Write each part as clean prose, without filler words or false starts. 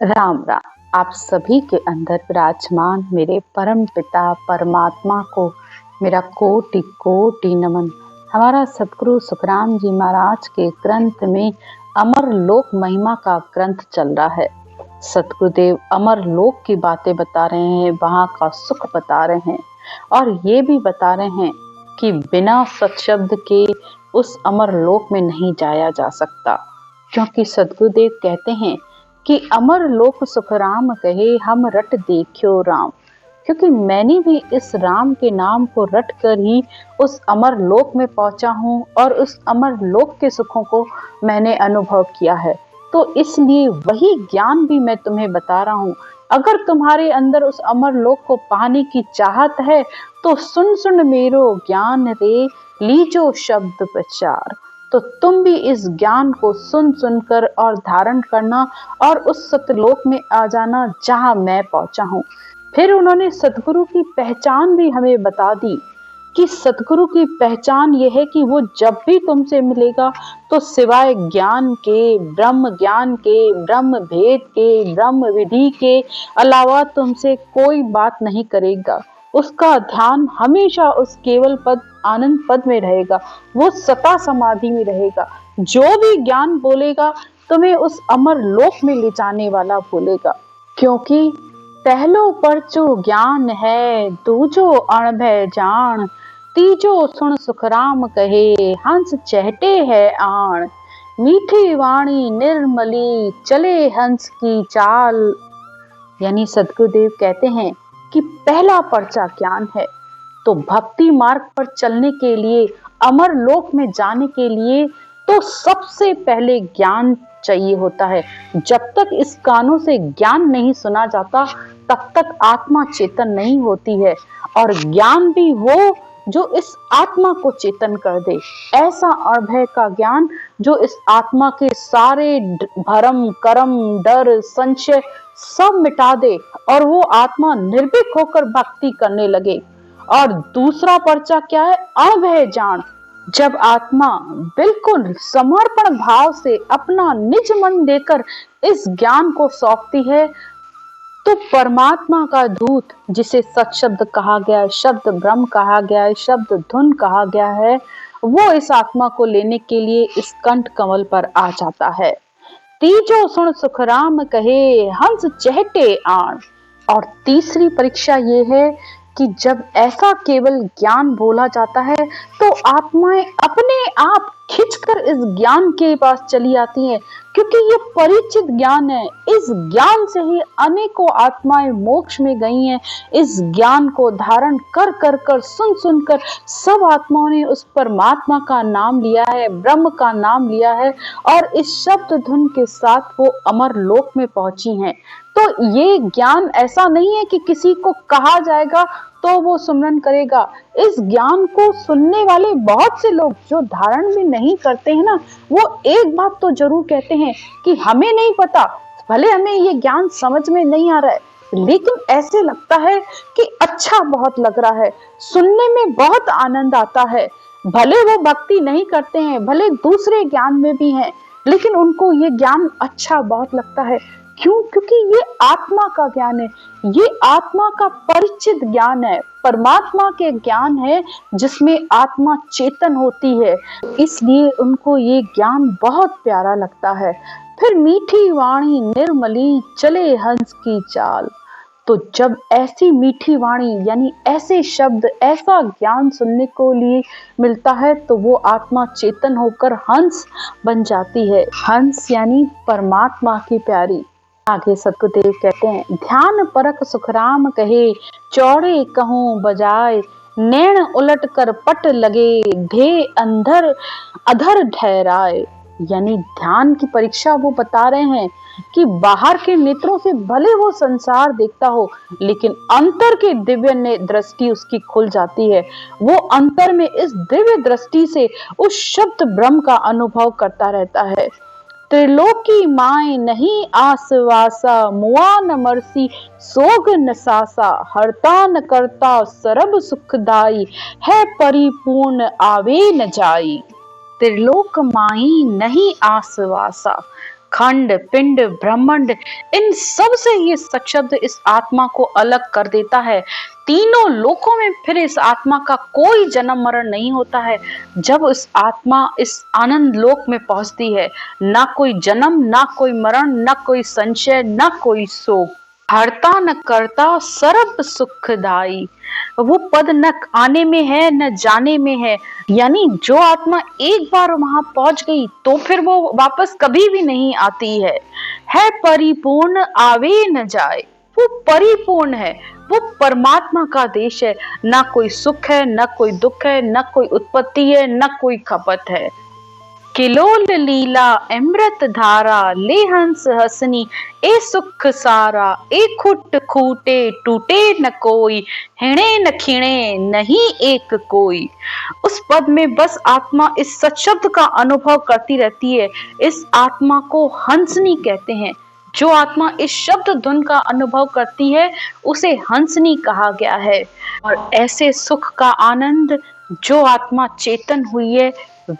राम राम। आप सभी के अंदर विराजमान मेरे परम पिता परमात्मा को मेरा कोटि कोटि नमन। हमारा सतगुरु सुखराम जी महाराज के ग्रंथ में अमर लोक महिमा का ग्रंथ चल रहा है। सतगुरुदेव अमर लोक की बातें बता रहे हैं, वहाँ का सुख बता रहे हैं और ये भी बता रहे हैं कि बिना सत्शब्द के उस अमर लोक में नहीं जाया जा सकता। क्योंकि सतगुरुदेव कहते हैं कि अमर लोक सुख राम कहे, हम रट देखियो राम। क्योंकि मैंने भी इस राम के नाम को रट कर ही उस अमर लोक में पहुंचा हूँ और उस अमर लोक के सुखों को मैंने अनुभव किया है। तो इसलिए वही ज्ञान भी मैं तुम्हें बता रहा हूँ। अगर तुम्हारे अंदर उस अमर लोक को पाने की चाहत है तो सुन सुन मेरो ज्ञान रे, लीजो शब्द प्रचार। तो तुम भी इस ज्ञान को सुन सुनकर और धारण करना और उस सतलोक में आ जाना जहां मैं पहुंचा हूं। फिर उन्होंने सतगुरु की पहचान भी हमें बता दी कि सतगुरु की पहचान यह है कि वो जब भी तुमसे मिलेगा तो सिवाय ज्ञान के, ब्रह्म ज्ञान के, ब्रह्म भेद के, ब्रह्म विधि के अलावा तुमसे कोई बात नहीं करेगा। उसका ध्यान हमेशा उस केवल पद आनंद पद में रहेगा, वो सता समाधि में रहेगा। जो भी ज्ञान बोलेगा तुम्हें उस अमर लोक में ले जाने वाला बोलेगा। क्योंकि पहलो परचो ज्ञान है, दूजो अणभय जान, तीजो सुन सुखराम कहे, हंस चहटे है आण। मीठी वाणी निर्मली चले हंस की चाल। यानी सतगुरुदेव कहते हैं कि पहला पर्चा ज्ञान है। तो भक्ति मार्ग पर चलने के लिए, अमर लोक में जाने के लिए तो सबसे पहले ज्ञान चाहिए होता है। जब तक इस कानों से ज्ञान नहीं सुना जाता तब तक आत्मा चेतन नहीं होती है। और ज्ञान भी वो जो इस आत्मा को चेतन कर दे, ऐसा अभय का ज्ञान जो इस आत्मा के सारे भरम करम डर संशय सब मिटा दे और वो आत्मा निर्भीक होकर भक्ति करने लगे। और दूसरा पर्चा क्या है? अभय जान। जब आत्मा बिल्कुल समर्पण भाव से अपना निज मन देकर इस ज्ञान को सौंपती है तो परमात्मा का दूत, जिसे सत्शब्द कहा गया है, शब्द ब्रह्म कहा गया है, शब्द धुन कहा गया है, वो इस आत्मा को लेने के लिए इस कंठ कमल पर आ जाता है। तीजो सुन सुखराम कहे, हंस चहटे आण। और तीसरी परीक्षा ये है कि जब ऐसा केवल ज्ञान बोला जाता है तो आत्माएं अपने आप खिंचकर इस ज्ञान के पास चली आती हैं, क्योंकि ये परिचित ज्ञान है। इस ज्ञान से ही अनेकों आत्माएं मोक्ष में गई हैं। इस ज्ञान को धारण कर कर कर सुन सुनकर सब आत्माओं ने उस परमात्मा का नाम लिया है, ब्रह्म का नाम लिया है और इस शब्द धुन के साथ वो अमर लोक में पहुंची हैं। तो ये ज्ञान ऐसा नहीं है कि किसी को कहा जाएगा तो वो सुमरन करेगा। इस ज्ञान को सुनने वाले बहुत से लोग जो धारण भी नहीं करते हैं ना, वो एक बात तो जरूर कहते हैं कि हमें नहीं पता, भले हमें ये ज्ञान समझ में नहीं आ रहा है, लेकिन ऐसे लगता है कि अच्छा बहुत लग रहा है, सुनने में बहुत आनंद आता है। भले वो भक्ति नहीं करते हैं, भले दूसरे ज्ञान में भी हैं, लेकिन उनको ये ज्ञान अच्छा बहुत लगता है। क्यों? क्योंकि ये आत्मा का ज्ञान है, ये आत्मा का परिचित ज्ञान है, परमात्मा के ज्ञान है जिसमें आत्मा चेतन होती है, इसलिए उनको ये ज्ञान बहुत प्यारा लगता है। फिर मीठी वाणी निर्मली चले हंस की चाल। तो जब ऐसी मीठी वाणी यानी ऐसे शब्द, ऐसा ज्ञान सुनने को लिए मिलता है तो वो आत्मा चेतन होकर हंस बन जाती है। हंस यानी परमात्मा की प्यारी। आगे सतगुरुदेव कहते हैं, ध्यान परख सुखराम कहे, चौड़े कहूं बजाय, नैन उलट कर पट लगे, ढे अंधर अधर ठहराए। यानी ध्यान की परीक्षा वो बता रहे हैं कि बाहर के नेत्रों से भले वो संसार देखता हो, लेकिन अंतर की दिव्य दृष्टि उसकी खुल जाती है। वो अंतर में इस दिव्य दृष्टि से उस शब्द ब्रह्म का अनुभव करता रहता है। त्रिलोकी माए नहीं आसवासा, मुआ न मरसी सोग न सासा, हरता न करता सरब सुखदाई, है परिपूर्ण आवे न जाई। त्रिलोक माई नहीं आसवासा। खंड, पिंड, ब्रह्मांड, इन सब से ये सशब्द इस आत्मा को अलग कर देता है। तीनों लोकों में फिर इस आत्मा का कोई जन्म मरण नहीं होता है। जब इस आत्मा इस आनंद लोक में पहुंचती है, ना कोई जन्म, ना कोई मरण, ना कोई संशय, ना कोई शोक, हरता न करता सर्व सुखदाई। वो पद न आने में है न जाने में है। यानी जो आत्मा एक बार वहां पहुंच गई तो फिर वो वापस कभी भी नहीं आती है परिपूर्ण, आवे न जाए। वो परिपूर्ण है, वो परमात्मा का देश है। ना कोई सुख है, ना कोई दुख है, ना कोई उत्पत्ति है, ना कोई खपत है। किलोल लीला अमृत धारा, ले हंस हसनी ए सुख सारा। ए खुट खूटे टूटे न कोई, हिणे न खिणे नहीं एक कोई। उस पद में बस आत्मा इस सशब्द का अनुभव करती रहती है। इस आत्मा को हंसनी कहते हैं। जो आत्मा इस शब्द धुन का अनुभव करती है उसे हंसनी कहा गया है। और ऐसे सुख का आनंद जो आत्मा चेतन हुई है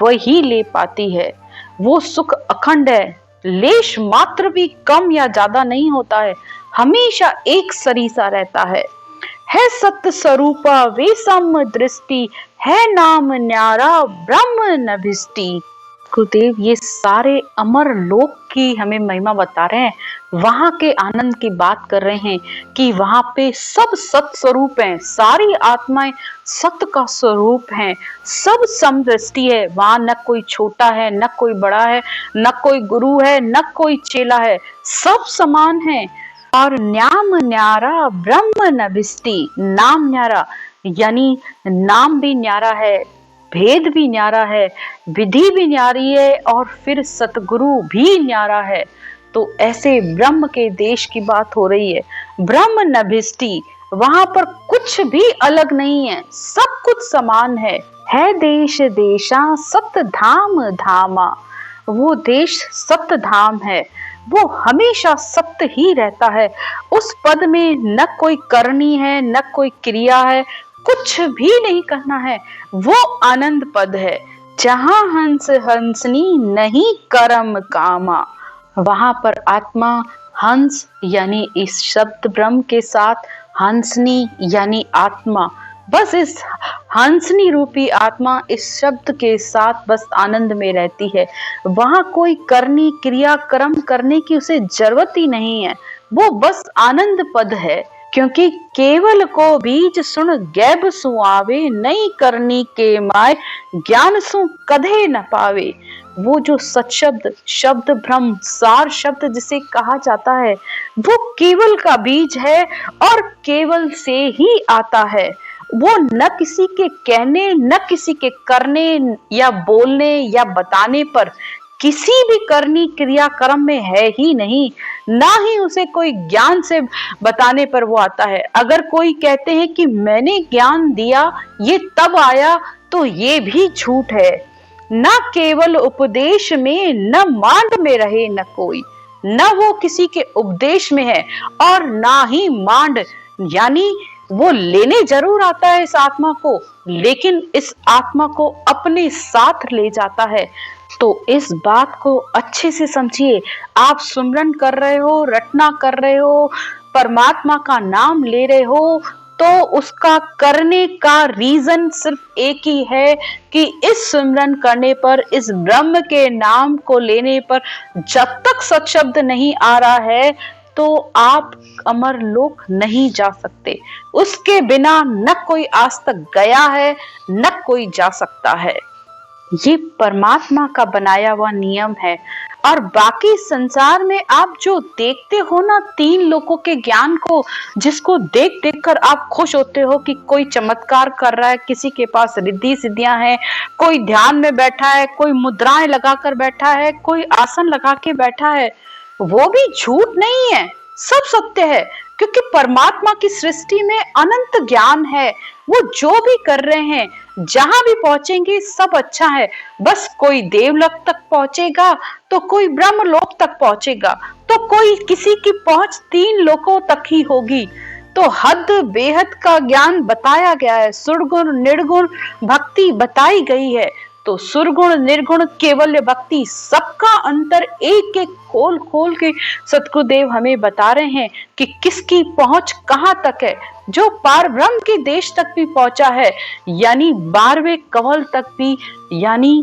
वही ले पाती है। वो सुख अखंड है, लेश मात्र भी कम या ज्यादा नहीं होता है, हमेशा एक सरीसा रहता है सत्य स्वरूपा वे सम दृष्टि, है नाम न्यारा ब्रह्म नभिष्टि। गुरुदेव ये सारे अमर लोक की हमें महिमा बता रहे हैं, वहां के आनंद की बात कर रहे हैं कि वहां पे सब सत स्वरूप हैं, सारी आत्माएं सत्य का स्वरूप हैं, सब समदृष्टि है। वहां न कोई छोटा है, न कोई बड़ा है, न कोई गुरु है, न कोई चेला है, सब समान है। और न्याम न्यारा ब्रह्म नभिष्टि, नाम न्यारा यानी नाम भी न्यारा है, भेद भी न्यारा है, विधि भी न्यारी है, और फिर सतगुरु भी न्यारा है। तो ऐसे ब्रह्म के देश की बात हो रही है। ब्रह्म नभिष्टि, वहां पर कुछ भी अलग नहीं है, सब कुछ समान है देश देशा सत्य धाम धामा। वो देश सत्य धाम है, वो हमेशा सत्य ही रहता है। उस पद में न कोई करनी है, न कोई क्रिया है, कुछ भी नहीं करना है। वो आनंद पद है जहां हंस हंसनी नहीं कर्म कामा। वहां पर आत्मा हंस यानी इस शब्द ब्रह्म के साथ हंसनी यानी आत्मा, बस इस हंसनी रूपी आत्मा इस शब्द के साथ बस आनंद में रहती है। वहां कोई करनी क्रिया कर्म करने की उसे जरूरत ही नहीं है, वो बस आनंद पद है। क्योंकि केवल को बीज सुन गैब सुआवे, नहीं करनी के माय ज्ञान सु कधे न पावे। वो जो सत्शब्द शब्द ब्रह्म सार शब्द जिसे कहा जाता है वो केवल का बीज है और केवल से ही आता है। वो न किसी के कहने, न किसी के करने या बोलने या बताने पर, किसी भी करनी क्रिया कर्म में है ही नहीं, ना ही उसे कोई ज्ञान से बताने पर वो आता है। अगर कोई कहते हैं कि मैंने ज्ञान दिया ये तब आया, तो ये भी झूठ है। न केवल उपदेश में, न मांड में रहे न कोई, न वो किसी के उपदेश में है और ना ही मांड, यानी वो लेने जरूर आता है इस आत्मा को, लेकिन इस आत्मा को अपने साथ ले जाता है। तो इस बात को अच्छे से समझिए। आप सुमरन कर रहे हो, रटना कर रहे हो, परमात्मा का नाम ले रहे हो, तो उसका करने का रीजन सिर्फ एक ही है कि इस सिमरन करने पर, इस ब्रह्म के नाम को लेने पर जब तक सत्शब्द नहीं आ रहा है तो आप अमर लोक नहीं जा सकते। उसके बिना न कोई आज तक गया है, न कोई जा सकता है। ये परमात्मा का बनाया हुआ नियम है। और बाकी संसार में आप जो देखते हो ना, तीन लोगों के ज्ञान को, जिसको देख देख कर आप खुश होते हो कि कोई चमत्कार कर रहा है, किसी के पास रिद्धि सिद्धियां हैं, कोई ध्यान में बैठा है, कोई मुद्राएं लगाकर बैठा है, कोई आसन लगा के बैठा है, वो भी झूठ नहीं है, सब सत्य है। क्योंकि परमात्मा की सृष्टि में अनंत ज्ञान है। वो जो भी कर रहे हैं, जहां भी पहुंचेंगे सब अच्छा है। बस कोई देवलोक तक पहुंचेगा तो कोई ब्रह्मलोक तक पहुंचेगा, तो कोई किसी की पहुंच तीन लोकों तक ही होगी। तो हद बेहद का ज्ञान बताया गया है, सुरगुण निर्गुण भक्ति बताई गई है। तो सुरगुण निर्गुण केवल्य भक्ति सबका अंतर एक एक खोल खोल के सतगुरुदेव हमें बता रहे हैं कि किसकी पहुंच कहाँ तक है। जो पार ब्रह्म के देश तक भी पहुंचा है, यानी 12वें कमल तक भी, यानी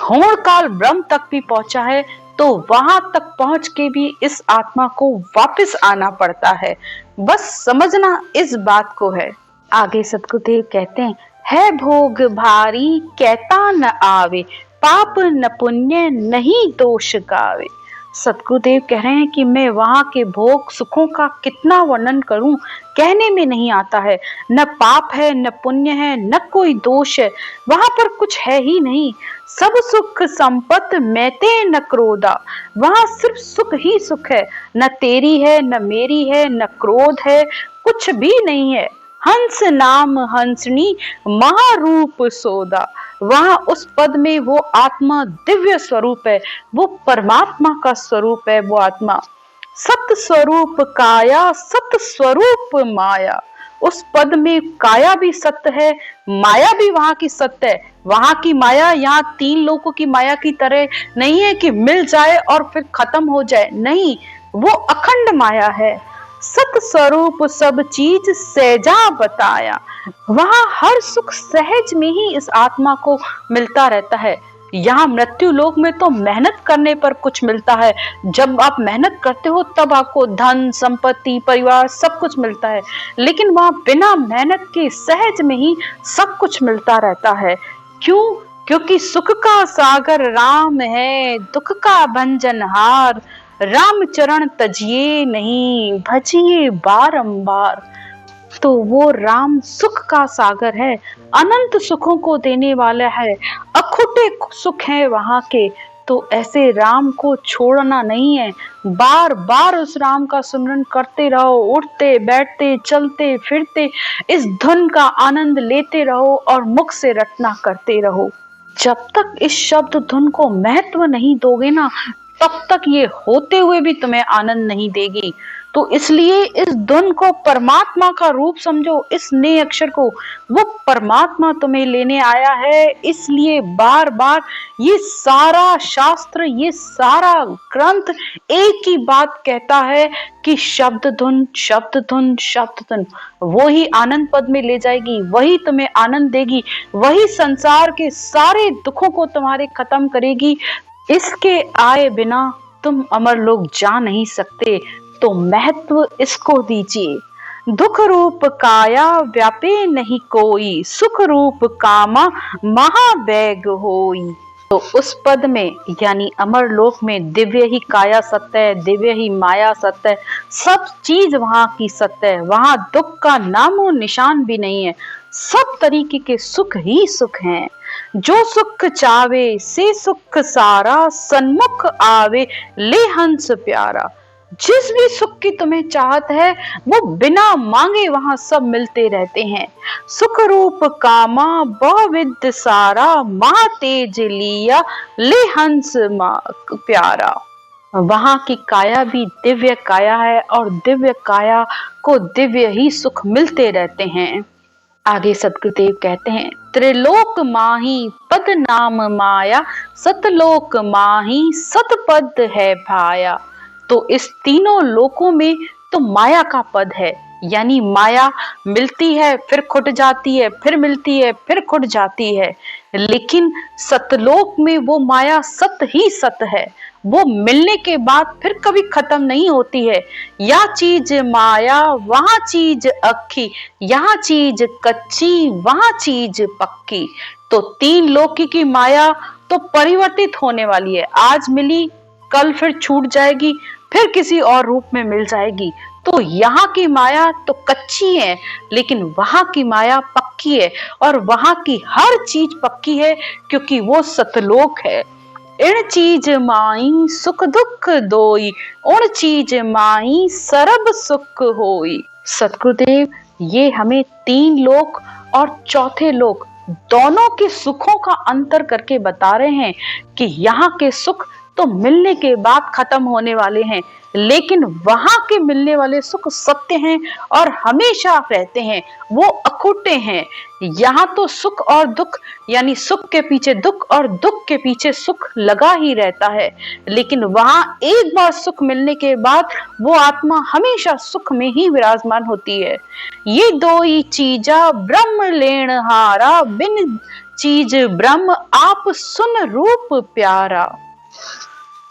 होड़ काल ब्रह्म तक भी पहुंचा है, तो वहां तक पहुंच के भी इस आत्मा को वापस आना पड़ता है। बस समझना इस बात को है। आगे सतगुरुदेव कहते हैं, है भोग भारी कहता न आवे, पाप न पुण्य नहीं दोष गावे। सतगुरुदेव कह रहे हैं कि मैं वहां के भोग सुखों का कितना वर्णन करूं, कहने में नहीं आता है। न पाप है, न पुण्य है, न कोई दोष है, वहां पर कुछ है ही नहीं। सब सुख संपत मैते न क्रोधा, वहां सिर्फ सुख ही सुख है। न तेरी है, न मेरी है, न क्रोध है, कुछ भी नहीं है। हंस नाम हंसनी महारूप सोदा, वहां उस पद में वो आत्मा दिव्य स्वरूप है, वो परमात्मा का स्वरूप है। वो आत्मा सत स्वरूप काया, सत स्वरूप माया, उस पद में काया भी सत्य है, माया भी वहां की सत्य है। वहां की माया यहाँ 3 लोगों की माया की तरह नहीं है कि मिल जाए और फिर खत्म हो जाए, नहीं, वो अखंड माया है। सत स्वरूप सब चीज सहजा बताया, वहां हर सुख सहज में ही इस आत्मा को मिलता रहता है। यहाँ मृत्यु लोक में तो मेहनत करने पर कुछ मिलता है, जब आप मेहनत करते हो तब आपको धन संपत्ति परिवार सब कुछ मिलता है, लेकिन वहां बिना मेहनत के सहज में ही सब कुछ मिलता रहता है। क्यों? क्योंकि सुख का सागर राम है, दुख का भंजनहार, राम चरण तजिए नहीं भजिए बारंबार। तो वो राम सुख का सागर है, अनंत सुखों को देने वाला है, अखुटे सुख है वहां के। तो ऐसे राम को छोड़ना नहीं है, बार बार उस राम का स्मरण करते रहो, उठते बैठते चलते फिरते इस धुन का आनंद लेते रहो और मुख से रटना करते रहो। जब तक इस शब्द धुन को महत्व नहीं दोगे ना, तब तक ये होते हुए भी तुम्हें आनंद नहीं देगी। तो इसलिए इस धुन को परमात्मा का रूप समझो, इस नए अक्षर को, वो परमात्मा तुम्हें लेने आया है। इसलिए बार बार ये सारा शास्त्र, ये सारा ग्रंथ एक ही बात कहता है कि शब्द धुन शब्द धुन शब्द धुन, वो ही आनंद पद में ले जाएगी, वही तुम्हें आनंद देगी, वही संसार के सारे दुखों को तुम्हारे खत्म करेगी। इसके आए बिना तुम अमर लोग जा नहीं सकते, तो महत्व इसको दीजिए। दुख रूप काया व्यापे नहीं कोई, सुख रूप कामा महावैग होई। तो उस पद में यानी अमर लोक में दिव्य ही काया सत्य है, दिव्य ही माया सत्य है, सब चीज वहां की सत्य है। वहां दुख का नामो निशान भी नहीं है, सब तरीके के सुख ही सुख हैं। जो सुख चावे से सुख सारा, सन्मुख आवे ले हंस प्यारा। जिस भी सुख की तुम्हें चाहत है वो बिना मांगे वहां सब मिलते रहते हैं। सुख रूप कामा बहुविध सारा, माँ तेज लिया ले हंस प्यारा। वहां की काया भी दिव्य काया है और दिव्य काया को दिव्य ही सुख मिलते रहते हैं। आगे सतगुरुदेव कहते हैं, त्रिलोक माही पद नाम माया, सतलोक माही सतपद है भाया। तो इस तीनों लोकों में तो माया का पद है, यानी माया मिलती है फिर खुट जाती है, फिर मिलती है फिर खुट जाती है, लेकिन सतलोक में वो माया सत ही सत है, वो मिलने के बाद फिर कभी खत्म नहीं होती है। या चीज माया वहां चीज अक्खी, यहाँ चीज कच्ची वहां चीज पक्की। तो 3 लोकी की माया तो परिवर्तित होने वाली है, आज मिली कल फिर छूट जाएगी, फिर किसी और रूप में मिल जाएगी। तो यहाँ की माया तो कच्ची है, लेकिन वहां की माया पक्की है, और वहां की हर चीज पक्की है क्योंकि वो सतलोक है। इण चीज माई सुख दुख दोई, उण चीज माई सरब सुख होई। सतगुरुदेव ये हमें 3 लोक और चौथे लोक दोनों के सुखों का अंतर करके बता रहे हैं कि यहाँ के सुख तो मिलने के बाद खत्म होने वाले हैं, लेकिन वहां के मिलने वाले सुख सत्य हैं और हमेशा रहते हैं। वो अखुट्टे हैं। यहाँ तो सुख और दुख, यानी सुख के पीछे दुख और दुख के पीछे सुख लगा ही रहता है, लेकिन वहां एक बार सुख मिलने के बाद वो आत्मा हमेशा सुख में ही विराजमान होती है। ये दो ही चीजा ब्रह्म लेण हारा, बिन चीज ब्रह्म आप सुन रूप प्यारा।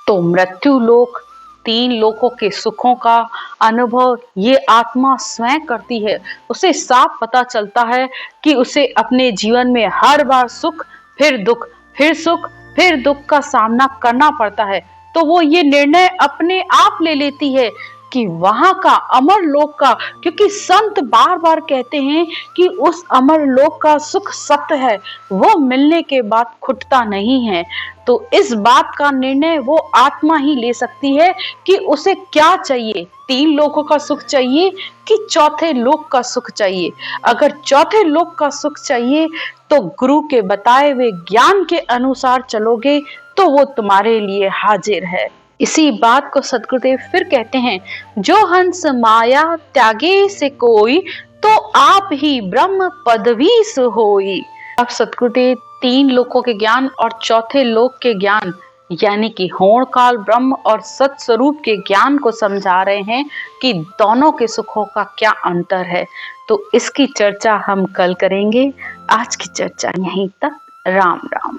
तो मृत्यु लोक, तीन लोकों के सुखों का अनुभव ये आत्मा स्वयं करती है। उसे साफ पता चलता है कि उसे अपने जीवन में हर बार सुख, फिर दुख, फिर सुख, फिर दुख का सामना करना पड़ता है। तो वो ये निर्णय अपने आप ले लेती है कि वहां का अमर लोक का, क्योंकि संत बार बार कहते हैं कि उस अमर लोक का सुख सत्य है, वो मिलने के बाद खुटता नहीं है। तो इस बात का निर्णय वो आत्मा ही ले सकती है कि उसे क्या चाहिए, तीन लोकों का सुख चाहिए कि चौथे लोक का सुख चाहिए। अगर चौथे लोक का सुख चाहिए तो गुरु के बताए हुए ज्ञान के अनुसार चलोगे तो वो तुम्हारे लिए हाजिर है। इसी बात को सद्गुरुदेव फिर कहते हैं, जो हंस माया त्यागे से कोई, तो आप ही ब्रह्म पदवी सोई। अब सद्गुरुदेव तीन लोकों के ज्ञान और चौथे लोक के ज्ञान, यानी कि होण काल ब्रह्म और सत स्वरूप के ज्ञान को समझा रहे हैं कि दोनों के सुखों का क्या अंतर है। तो इसकी चर्चा हम कल करेंगे। आज की चर्चा यहीं तक। राम राम।